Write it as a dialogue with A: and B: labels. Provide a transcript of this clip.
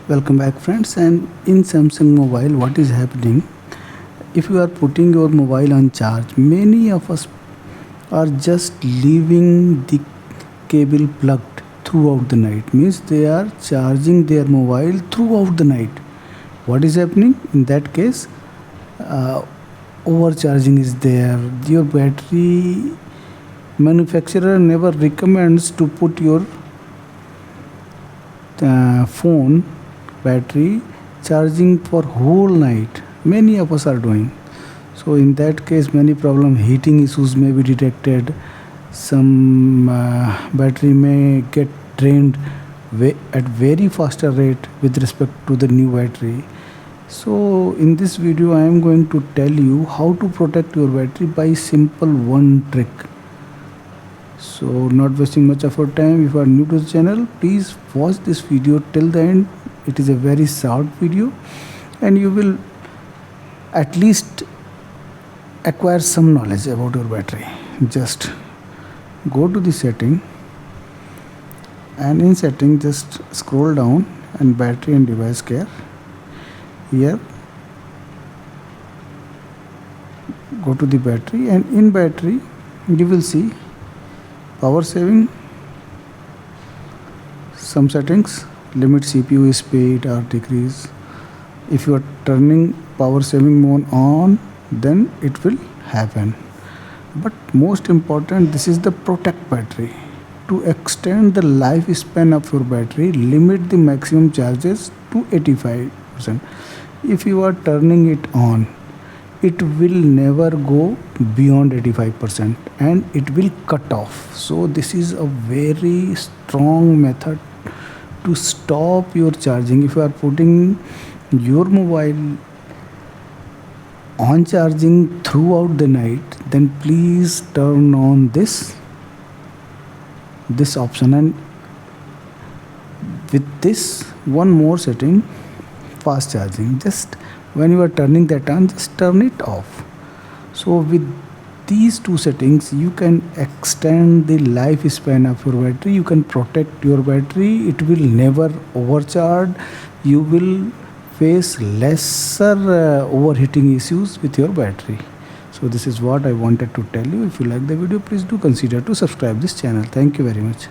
A: Welcome back friends. And in Samsung mobile, what is happening, if you are putting your mobile on charge, many of us are just leaving the cable plugged throughout the night, means they are charging their mobile throughout the night. What is happening in that case? uh, Overcharging is there. Your battery manufacturer never recommends to put your phone battery charging for whole night. Many of us are doing so. In that case, many problem heating issues may be detected. Some battery may get drained at very faster rate with respect to the new battery. So in this video I am going to tell you how to protect your battery by simple one trick. So not wasting much of your time, if you are new to the channel, please watch this video till the end. It is a very short video and you will at least acquire some knowledge about your battery. Just go to the setting, and in setting just scroll down and battery and device care. Here go to the battery, and in battery you will see power saving, some settings, limit CPU speed or decrease. If you are turning power saving mode on, then it will happen. But most important, this is the protect battery. To extend the lifespan of your battery, limit the maximum charges to 85%. If you are turning it on, it will never go beyond 85% and it will cut off. So this is a very strong method to stop your charging. If you are putting your mobile on charging throughout the night, then please turn on this option, and with this one more setting, fast charging, just when you are turning that on, just turn it off. So with these two settings you can extend the lifespan of your battery. You can protect your battery. It will never overcharge. You will face lesser overheating issues with your battery. So this is what I wanted to tell you. If you like the video, please do consider to subscribe this channel. Thank you very much.